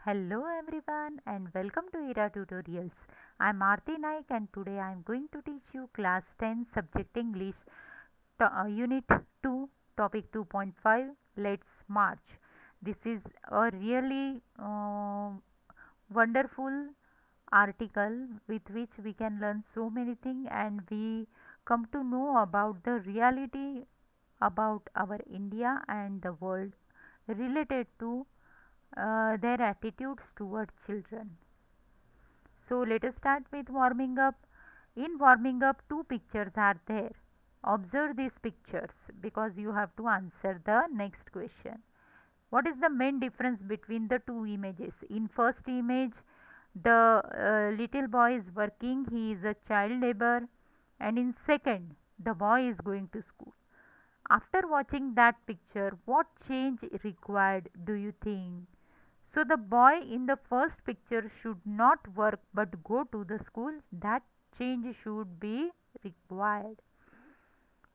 Hello everyone and welcome to ERA Tutorials. I'm Aarti Naik and today I'm going to teach you class 10 subject English unit 2 topic 2.5. Let's march. This is a really wonderful article with which we can learn so many things and we come to know about the reality about our India and the world related to their attitudes towards children. So let us start with warming up. In warming up, two pictures are there. Observe these pictures because you have to answer the next question. What is the main difference between the two images? In first image, the little boy is working, he is a child labor, and in second, the boy is going to school. After watching that picture, what change required do you think? So the boy in the first picture should not work but go to the school. That change should be required.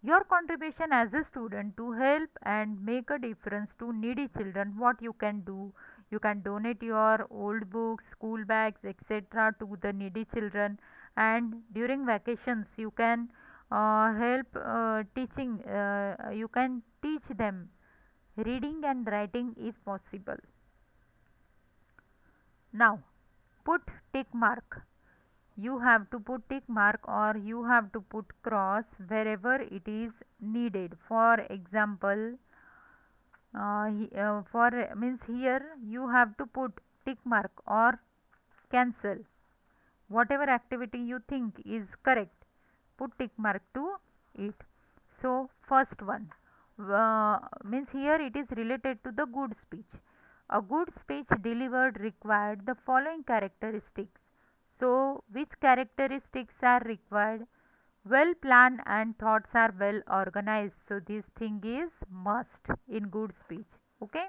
Your contribution as a student to help and make a difference to needy children, what you can do? You can donate your old books, school bags, etc. to the needy children, and during vacations you can help teaching. You can teach them reading and writing if possible. Now, put tick mark. You have to put tick mark or you have to put cross wherever it is needed. For example, for means here you have to put tick mark or cancel. Whatever activity you think is correct, put tick mark to it. So, first one means here it is related to the good speech. A good speech delivered required the following characteristics. So, which characteristics are required? Well planned and thoughts are well organized. So, this thing is must in good speech. Okay.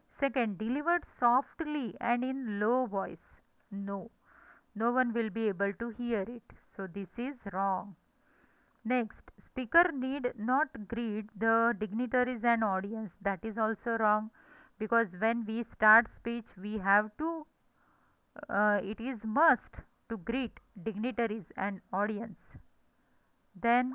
Second, delivered softly and in low voice. No, no one will be able to hear it. So, this is wrong. Next, speaker need not greet the dignitaries and audience. That is also wrong because when we start speech, we have to, it is must to greet dignitaries and audience. Then,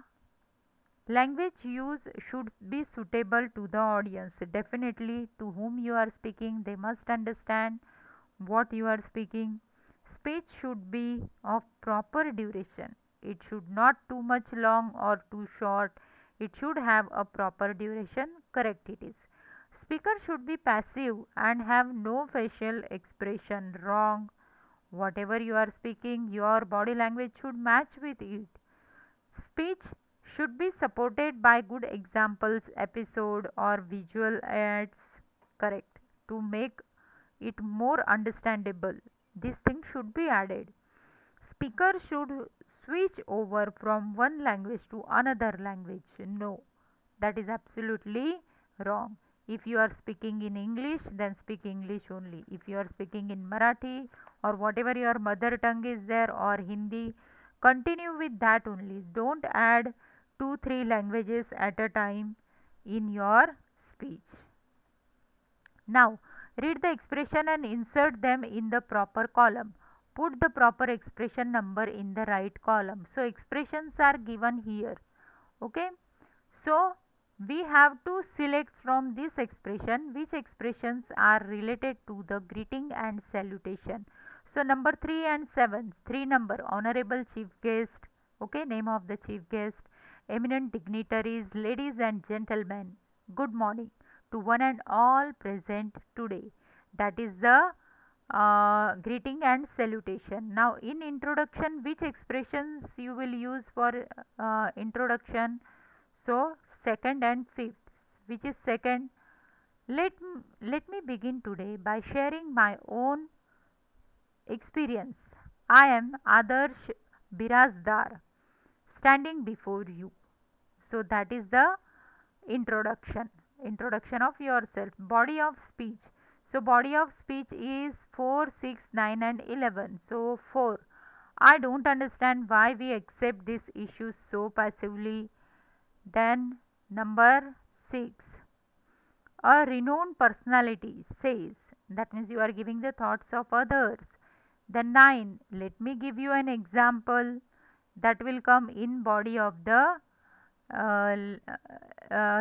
language use should be suitable to the audience. Definitely, to whom you are speaking, they must understand what you are speaking. Speech should be of proper duration. It should not too much long or too short. It should have a proper duration. Correct it is. Speaker should be passive and have no facial expression. Wrong. Whatever you are speaking, your body language should match with it. Speech should be supported by good examples, episode or visual aids. Correct. To make it more understandable, this thing should be added. Speaker should switch over from one language to another language. No, that is absolutely wrong. If you are speaking in English, then speak English only. If you are speaking in Marathi or whatever your mother tongue is there or Hindi, continue with that only. Don't add 2 3 languages at a time in your speech. Now, read the expression and insert them in the proper column. Put the proper expression number in the right column. So, expressions are given here. Okay. So, we have to select from this expression which expressions are related to the greeting and salutation. So, number 3 and 7, 3 number, honorable chief guest, okay, name of the chief guest, eminent dignitaries, ladies and gentlemen, good morning to one and all present today. That is the greeting and salutation. Now, in introduction, which expressions you will use for introduction? So, second and fifth, which is second. Let me begin today by sharing my own experience. I am Adarsh Birazdar standing before you. So, that is the introduction. Introduction of yourself. Body of speech. So, body of speech is 4, 6, 9, and 11. So, 4. I don't understand why we accept this issue so passively. Then, number 6. A renowned personality says That means you are giving the thoughts of others. Then 9, let me give you an example that will come in body of the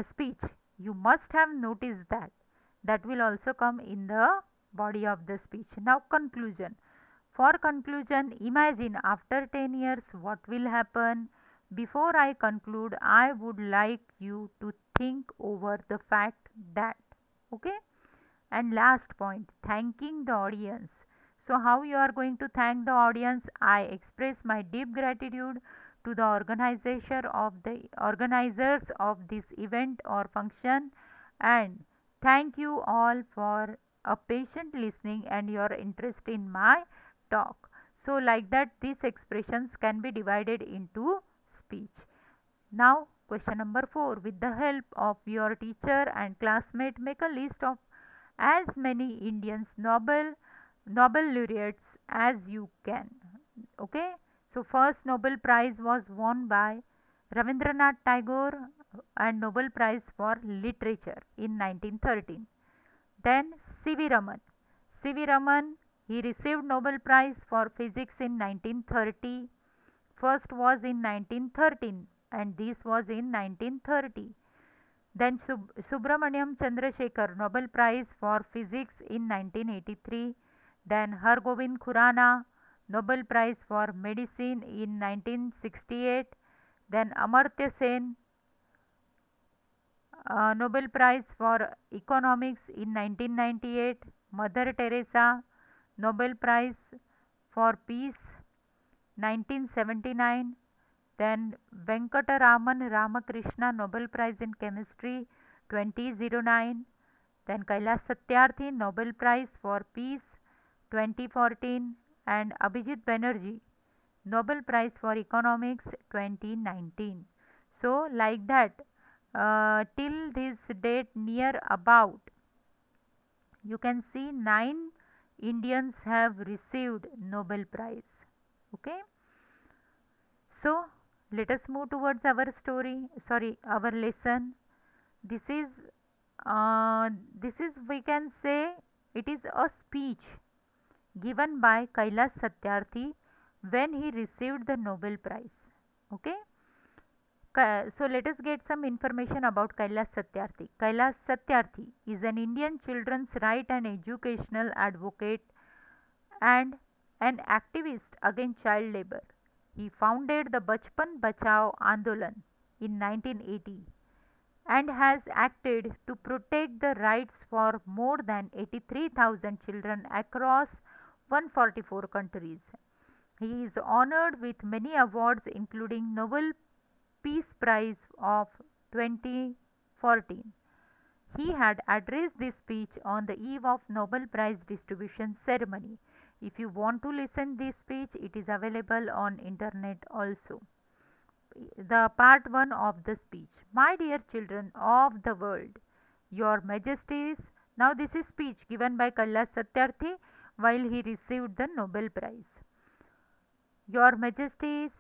speech. You must have noticed that. That will also come in the body of the speech. Now conclusion. For conclusion, imagine after 10 years what will happen. Before I conclude, I would like you to think over the fact that, okay? And last point, thanking the audience. So how you are going to thank the audience? I express my deep gratitude to the organizers of this event or function, and thank you all for a patient listening and your interest in my talk. So like that, these expressions can be divided into speech. Now question number 4, with the help of your teacher and classmate, make a list of as many Indians Nobel laureates as you can. Okay, so first Nobel Prize was won by Ravindranath Tagore and Nobel Prize for Literature in 1913. Then C.V. Raman. C.V. Raman, he received Nobel Prize for Physics in 1930. First was in 1913 and this was in 1930. Then Subramaniam Chandrasekhar, Nobel Prize for Physics in 1983. Then Hargobind Khurana, Nobel Prize for Medicine in 1968. Then Amartya Sen, Nobel Prize for Economics in 1998. Mother Teresa, Nobel Prize for Peace 1979. Then Venkataraman Ramakrishna, Nobel Prize in Chemistry 2009. Then Kailash Satyarthi, Nobel Prize for Peace 2014. And Abhijit Banerjee, Nobel Prize for Economics 2019. So like that, till this date near about, you can see 9 Indians have received Nobel Prize. Okay. So let us move towards our our lesson. This is we can say it is a speech given by Kailash Satyarthi when he received the Nobel Prize. Okay. So let us get some information about Kailash Satyarthi. Kailash Satyarthi is an Indian children's right and educational advocate and an activist against child labor. He founded the Bachpan Bachao Andolan in 1980 and has acted to protect the rights for more than 83,000 children across 144 countries. He is honored with many awards including Nobel Peace Prize of 2014. He had addressed this speech on the eve of Nobel Prize distribution ceremony. If you want to listen this speech, it is available on internet also. The part 1 of the speech. My dear children of the world, your majesties. Now this is speech given by Kailash Satyarthi while he received the Nobel Prize. Your majesties,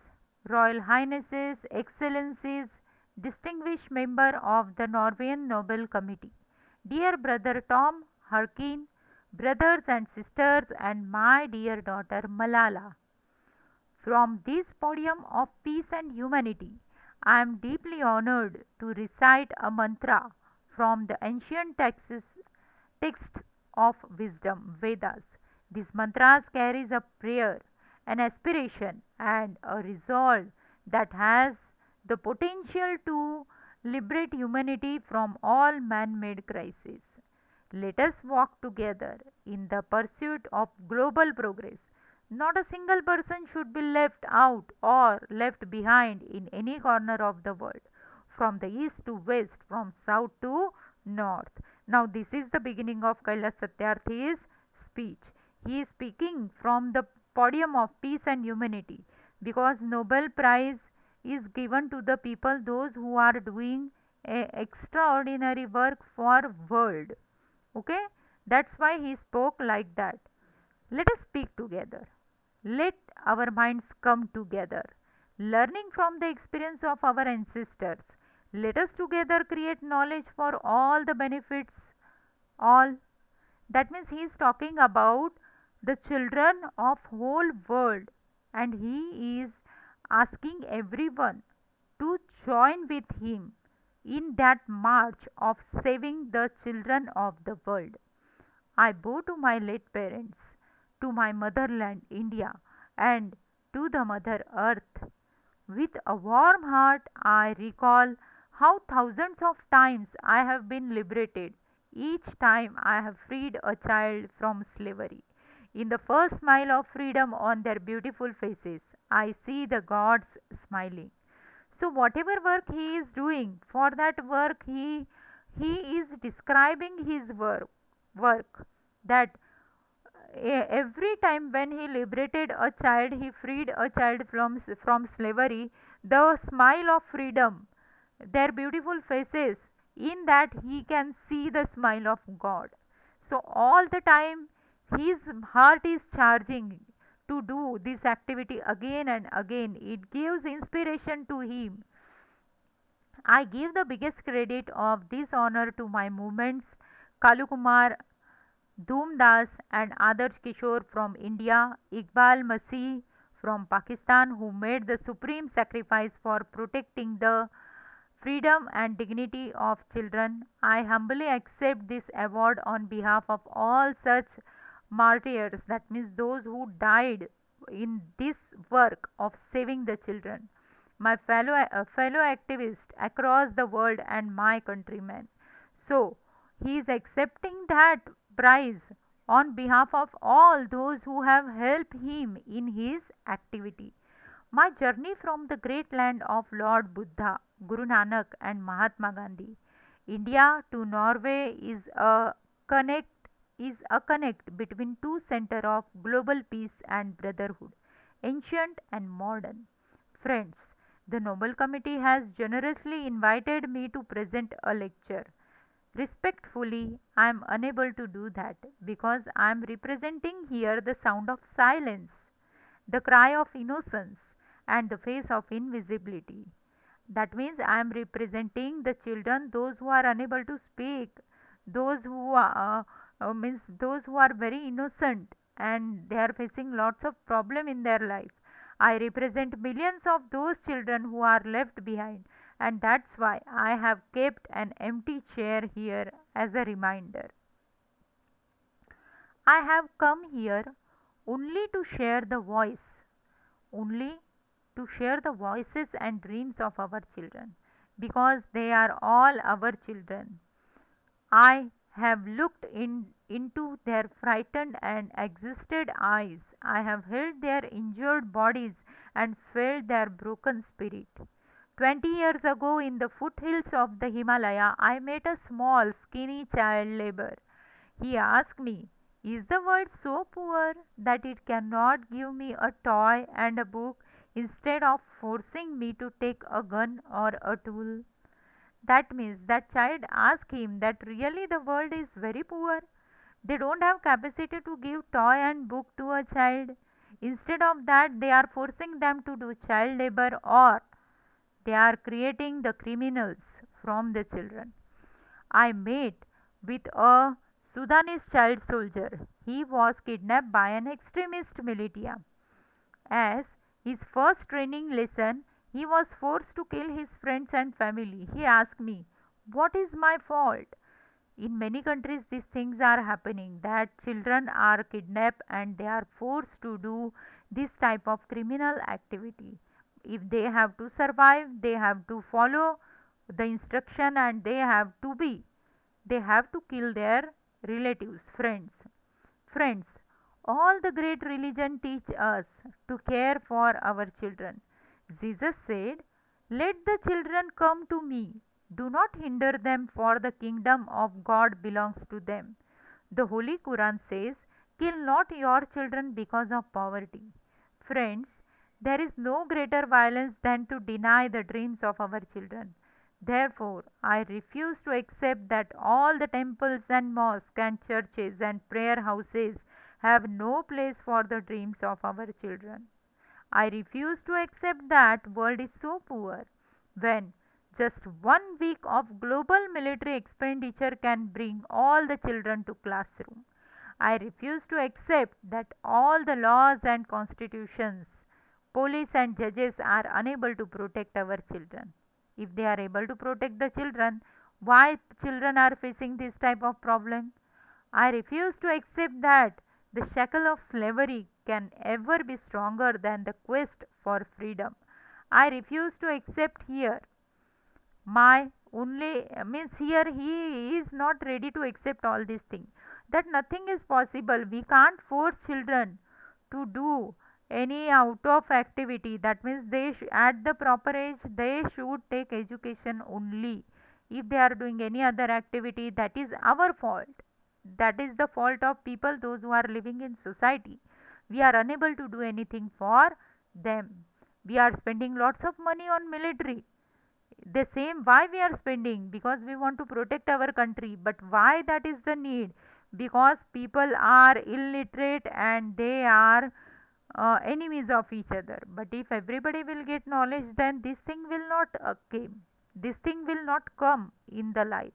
royal highnesses, excellencies, distinguished member of the Norwegian Nobel Committee, dear brother Tom Harkin, brothers and sisters, and my dear daughter Malala. From this podium of peace and humanity, I am deeply honored to recite a mantra from the ancient text of wisdom, Vedas. This mantra carries a prayer, an aspiration, and a resolve that has the potential to liberate humanity from all man made crises. Let us walk together in the pursuit of global progress. Not a single person should be left out or left behind in any corner of the world, from the east to west, from south to north. Now, this is the beginning of Kailash Satyarthi's speech. He is speaking from the podium of peace and humanity because Nobel Prize is given to the people those who are doing extraordinary work for world. Okay, that's why he spoke like that. Let us speak together. Let our minds come together. Learning from the experience of our ancestors, let us together create knowledge for all the benefits, all. That means he is talking about the children of whole world, and he is asking everyone to join with him in that march of saving the children of the world. I bow to my late parents, to my motherland India, and to the Mother Earth. With a warm heart, I recall how thousands of times I have been liberated, each time I have freed a child from slavery. In the first smile of freedom on their beautiful faces, I see the gods smiling. So whatever work he is doing, for that work he is describing his work, that every time when he liberated a child, he freed a child from slavery, the smile of freedom, their beautiful faces, in that he can see the smile of God. So all the time his heart is charging to do this activity again and again. It gives inspiration to him. I give the biggest credit of this honor to my movements, Kalukumar, Dhumdas and Adarsh Kishore from India, Iqbal Masih from Pakistan, who made the supreme sacrifice for protecting the freedom and dignity of children. I humbly accept this award on behalf of all such martyrs, that means those who died in this work of saving the children, my fellow activists across the world and my countrymen. So, he is accepting that prize on behalf of all those who have helped him in his activity. My journey from the great land of Lord Buddha, Guru Nanak, and Mahatma Gandhi, India to Norway is a connect between two centers of global peace and brotherhood, ancient and modern. Friends, the Nobel Committee has generously invited me to present a lecture. Respectfully, I am unable to do that because I am representing here the sound of silence, the cry of innocence, and the face of invisibility. That means I am representing the children, those who are unable to speak, those who are means those who are very innocent and they are facing lots of problem in their life. I represent millions of those children who are left behind, and that's why I have kept an empty chair here as a reminder. I have come here only to share the voice, only to share the voices and dreams of our children, because they are all our children. I have looked into their frightened and exhausted eyes. I have held their injured bodies and felt their broken spirit. 20 years ago, in the foothills of the Himalaya, I met a small, skinny child laborer. He asked me, "Is the world so poor that it cannot give me a toy and a book instead of forcing me to take a gun or a tool?" That means that child asked him that really the world is very poor. They don't have capacity to give toy and book to a child. Instead of that, they are forcing them to do child labor, or they are creating the criminals from the children. I met with a Sudanese child soldier. He was kidnapped by an extremist militia. As his first training lesson, he was forced to kill his friends and family. He asked me, "What is my fault?" In many countries, these things are happening, that children are kidnapped and they are forced to do this type of criminal activity. If they have to survive, they have to follow the instruction, and they have to kill their relatives, friends. All the great religion teach us to care for our children. Jesus said, "Let the children come to me. Do not hinder them, for the kingdom of God belongs to them." The Holy Quran says, "Kill not your children because of poverty." Friends, there is no greater violence than to deny the dreams of our children. Therefore, I refuse to accept that all the temples and mosques and churches and prayer houses have no place for the dreams of our children. I refuse to accept that world is so poor when just 1 week of global military expenditure can bring all the children to classroom. I refuse to accept that all the laws and constitutions, police and judges are unable to protect our children. If they are able to protect the children, why children are facing this type of problem? I refuse to accept that the shackle of slavery can ever be stronger than the quest for freedom. I refuse to accept here my only means here he is not ready to accept all these things, that nothing is possible. We can't force children to do any out of activity. That means at the proper age they should take education only. If they are doing any other activity, that is our fault. That is the fault of people, those who are living in society. We are unable to do anything for them. We are spending lots of money on military. The same, why we are spending? Because we want to protect our country. But why that is the need? Because people are illiterate and they are enemies of each other. But if everybody will get knowledge, then this thing will not came. This thing will not come in the life.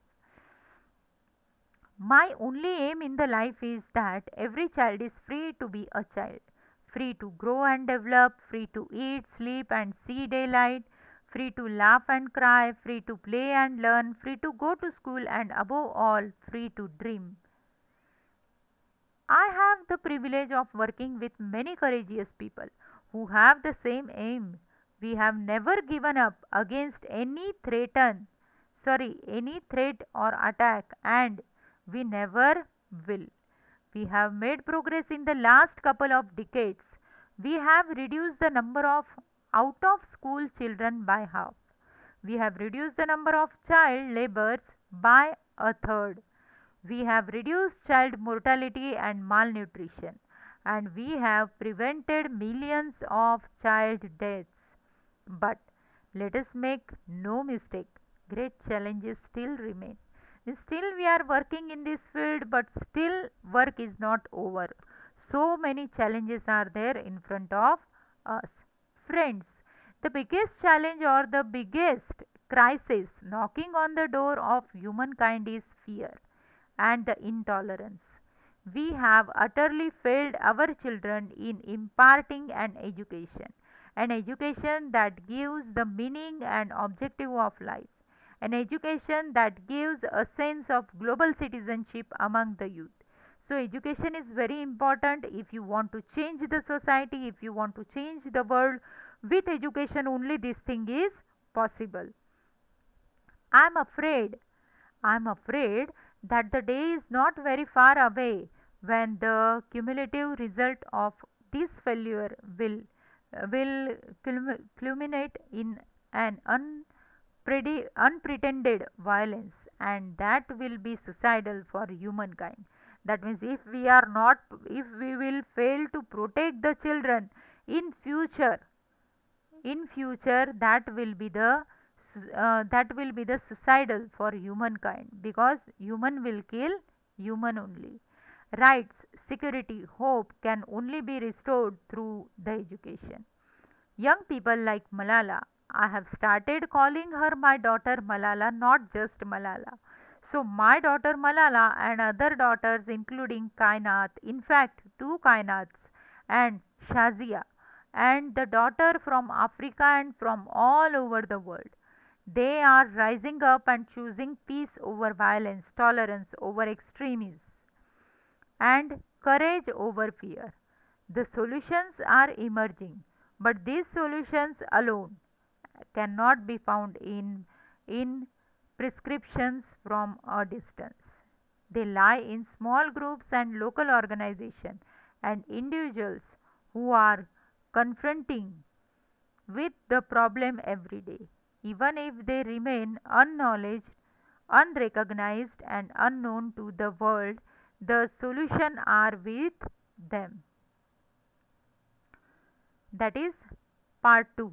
My only aim in the life is that every child is free to be a child, free to grow and develop, free to eat, sleep, and see daylight, free to laugh and cry, free to play and learn, free to go to school, and above all, free to dream. I have the privilege of working with many courageous people who have the same aim. We have never given up against any threat or attack, and we never will. We have made progress in the last couple of decades. We have reduced the number of out of school children by half. We have reduced the number of child laborers by a third. We have reduced child mortality and malnutrition, and we have prevented millions of child deaths. But let us make no mistake, great challenges still remain. Still, we are working in this field, but still, work is not over. So many challenges are there in front of us. Friends, the biggest challenge or the biggest crisis knocking on the door of humankind is fear and the intolerance. We have utterly failed our children in imparting an education that gives the meaning and objective of life, an education that gives a sense of global citizenship among the youth. So, education is very important if you want to change the society, if you want to change the world. With education, only this thing is possible. I am afraid I'm afraid that the day is not very far away when the cumulative result of this failure will culminate in an unpretended violence, and that will be suicidal for humankind. That means if we will fail to protect the children in future, that will be the suicidal for humankind, because human will kill human only. Rights, security, hope can only be restored through the education. Young people like Malala, I have started calling her my daughter Malala, not just Malala. So my daughter Malala and other daughters including Kainat, in fact two Kainats, and Shazia, and the daughter from Africa and from all over the world. They are rising up and choosing peace over violence, tolerance over extremism, and courage over fear. The solutions are emerging, but these solutions alone cannot be found in prescriptions from a distance. They lie in small groups and local organizations and individuals who are confronting with the problem every day. Even if they remain unknowledged, unrecognized, and unknown to the world, the solution are with them. That is part 2.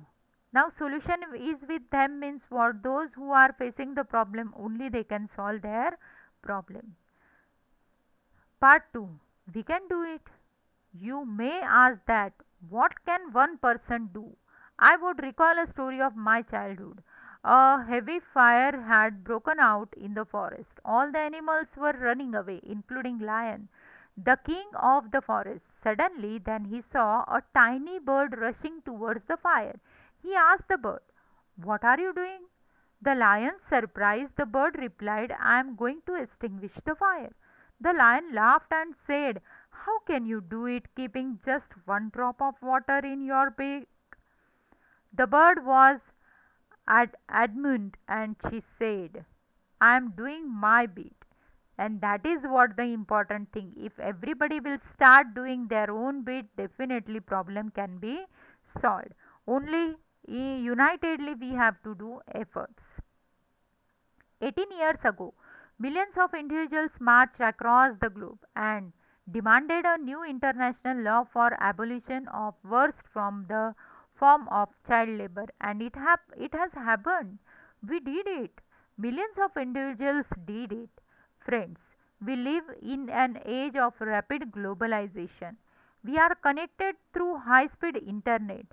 Now solution is with them means what? Those who are facing the problem, only they can solve their problem. Part 2. We can do it. You may ask that what can one person do? I would recall a story of my childhood. A heavy fire had broken out in the forest. All the animals were running away, including lion. the king of the forest. Suddenly, then he saw a tiny bird rushing towards the fire. He asked the bird, "What are you doing?" The lion, surprised, the bird replied, "I am going to extinguish the fire." The lion laughed and said, "How can you do it keeping just one drop of water in your beak?" The bird was adamant and she said, "I am doing my bit." And that is what the important thing. If everybody will start doing their own bit, definitely problem can be solved. Only unitedly we have to do efforts. 18 years ago, millions of individuals marched across the globe and demanded a new international law for abolition of worst from the form of child labor, and it has happened. We did it. Millions of individuals did it. Friends, we live in an age of rapid globalization. We are connected through high speed internet.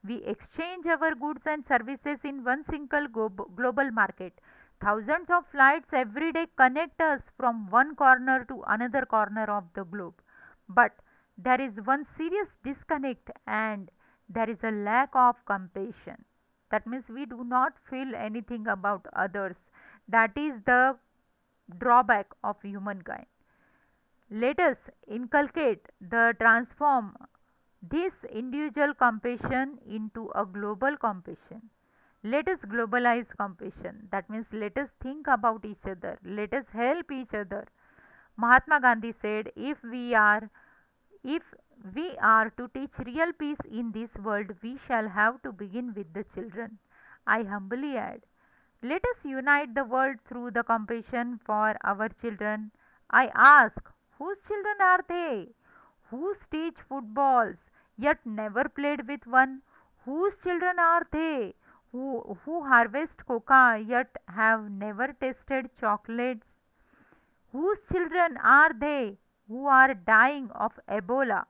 We exchange our goods and services in one single global market. Thousands of flights every day connect us from one corner to another corner of the globe. But there is one serious disconnect, and there is a lack of compassion. That means we do not feel anything about others. That is the drawback of humankind. Let us inculcate the transform this individual compassion into a global compassion. Let us globalize compassion. That means let us think about each other. Let us help each other. Mahatma Gandhi said, if we are to teach real peace in this world, we shall have to begin with the children. I humbly add, let us unite the world through the compassion for our children. I ask, whose children are they? Who teach footballs yet never played with one? Whose children are they? Who harvest coca yet have never tasted chocolates? Whose children are they who are dying of Ebola?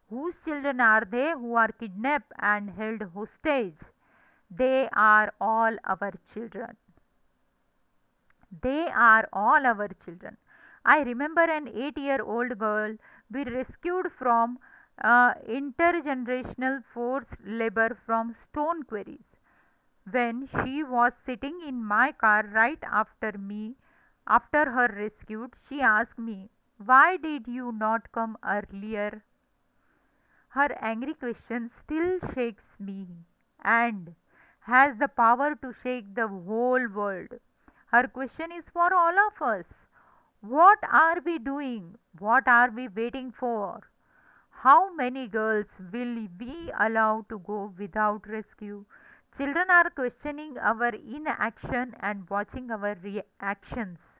Whose children are they who are kidnapped and held hostage? They are all our children. They are all our children. I remember an 8-year-old girl we rescued from intergenerational forced labor from stone quarries. When she was sitting in my car right after her rescued, she asked me, "Why did you not come earlier?" Her angry question still shakes me and has the power to shake the whole world. Her question is for all of us. What are we doing? What are we waiting for? How many girls will we allow to go without rescue? Children are questioning our inaction and watching our reactions.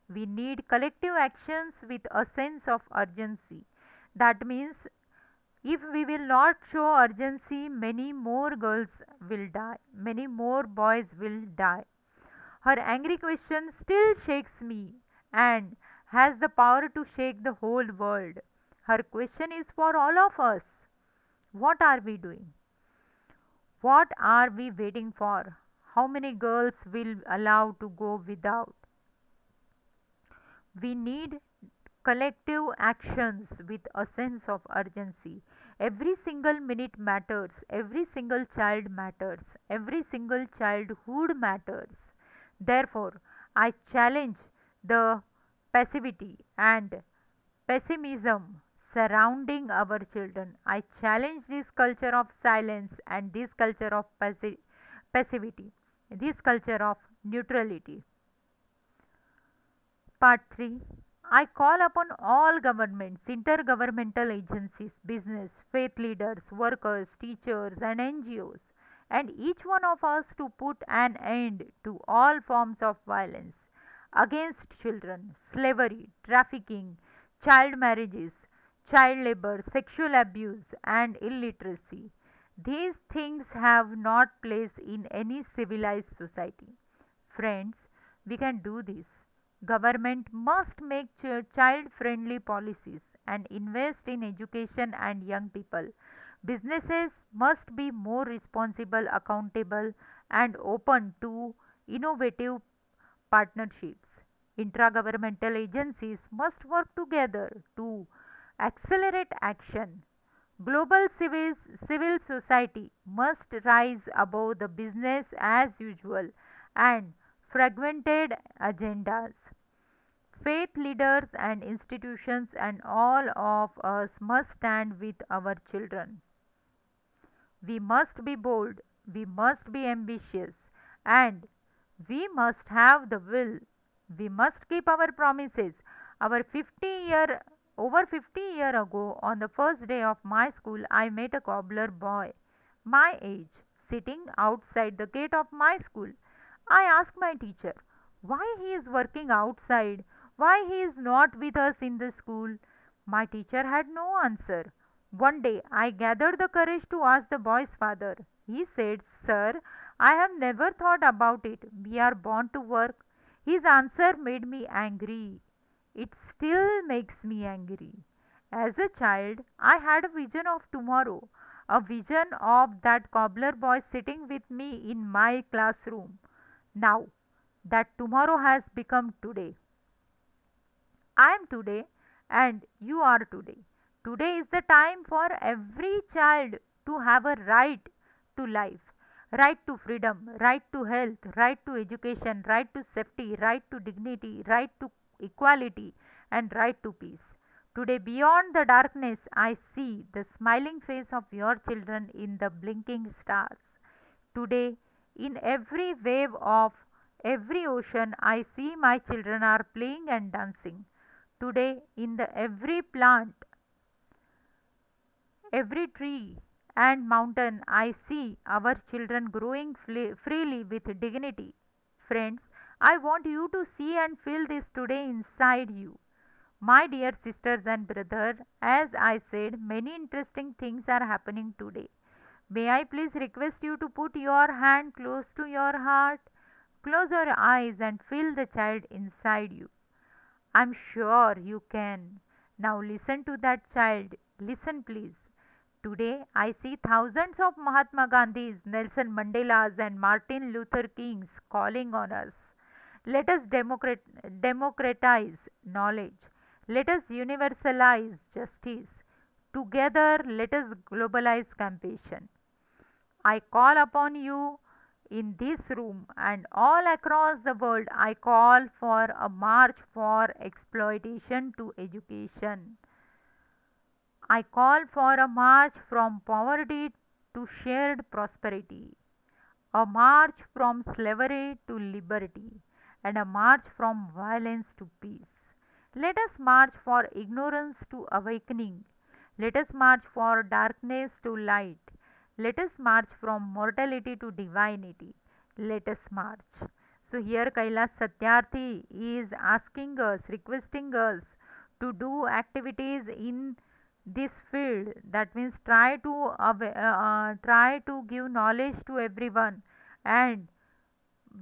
We need collective actions with a sense of urgency. That means if we will not show urgency, many more girls will die, many more boys will die. Her angry question still shakes me and has the power to shake the whole world. Her question is for all of us. What are we doing? What are we waiting for? How many girls will allow to go without? We need collective actions with a sense of urgency. Every single minute matters, every single child matters, every single childhood matters. Therefore, I challenge the passivity and pessimism surrounding our children. I challenge this culture of silence and this culture of passivity, this culture of neutrality. Part 3. I call upon all governments, intergovernmental agencies, business, faith leaders, workers, teachers, and NGOs, and each one of us to put an end to all forms of violence against children, slavery, trafficking, child marriages, child labor, sexual abuse, and illiteracy. These things have not place in any civilized society. Friends, we can do this. Government must make child friendly policies and invest in education and young people. Businesses must be more responsible, accountable, and open to innovative partnerships. Intragovernmental agencies must work together to Accelerate action. Civil society must rise above the business as usual and fragmented agendas. Faith leaders and institutions and all of us must stand with our children. We must be bold, we must be ambitious, and we must have the will. We must keep our promises. Our 50 year Over 50 years ago, on the first day of my school, I met a cobbler boy, my age, sitting outside the gate of my school. I asked my teacher why he is working outside, why he is not with us in the school. My teacher had no answer. One day I gathered the courage to ask the boy's father. He said, "Sir, I have never thought about it. We are born to work." His answer made me angry. It still makes me angry. As a child, I had a vision of tomorrow, a vision of that cobbler boy sitting with me in my classroom. Now, that tomorrow has become today. I am today and you are today. Today is the time for every child to have a right to life, right to freedom, right to health, right to education, right to safety, right to dignity, right to equality, and right to peace. Today, beyond the darkness, I see the smiling face of your children in the blinking stars. Today, in every wave of every ocean, I see my children are playing and dancing. Today, in the every plant, every tree and mountain, I see our children growing freely with dignity. Friends, I want you to see and feel this today inside you. My dear sisters and brothers, as I said, many interesting things are happening today. May I please request you to put your hand close to your heart, close your eyes, and feel the child inside you. I'm sure you can. Now listen to that child. Listen, please. Today, I see thousands of Mahatma Gandhis, Nelson Mandelas, and Martin Luther Kings calling on us. Let us democratize knowledge. Let us universalize justice. Together, let us globalize compassion. I call upon you in this room and all across the world. I call for a march for exploitation to education. I call for a march from poverty to shared prosperity, a march from slavery to liberty, and a march from violence to peace. Let us march for ignorance to awakening. Let us march for darkness to light. Let us march from mortality to divinity. Let us march. So, here Kailas Satyarthi is asking us, requesting us to do activities in this field. That means try to give knowledge to everyone and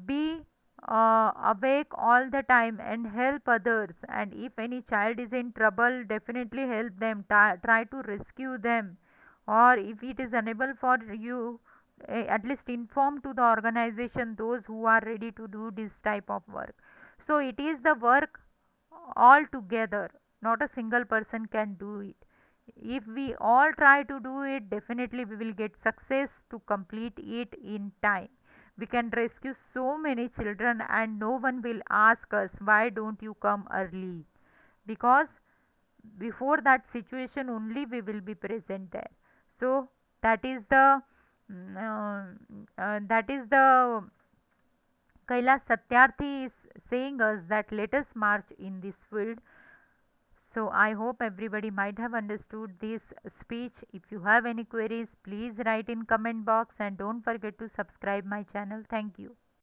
be awake all the time and help others. And if any child is in trouble, definitely help them. Try to rescue them. Or if it is unable for you, at least inform to the organization those who are ready to do this type of work. So it is the work all together. Not a single person can do it. If we all try to do it, definitely we will get success to complete it in time. We can rescue so many children and no one will ask us why don't you come early, because before that situation only we will be present there. So that is the Kailash Satyarthi is saying us that let us march in this field. So I hope everybody might have understood this speech. If you have any queries, please write in comment box and don't forget to subscribe my channel. Thank you.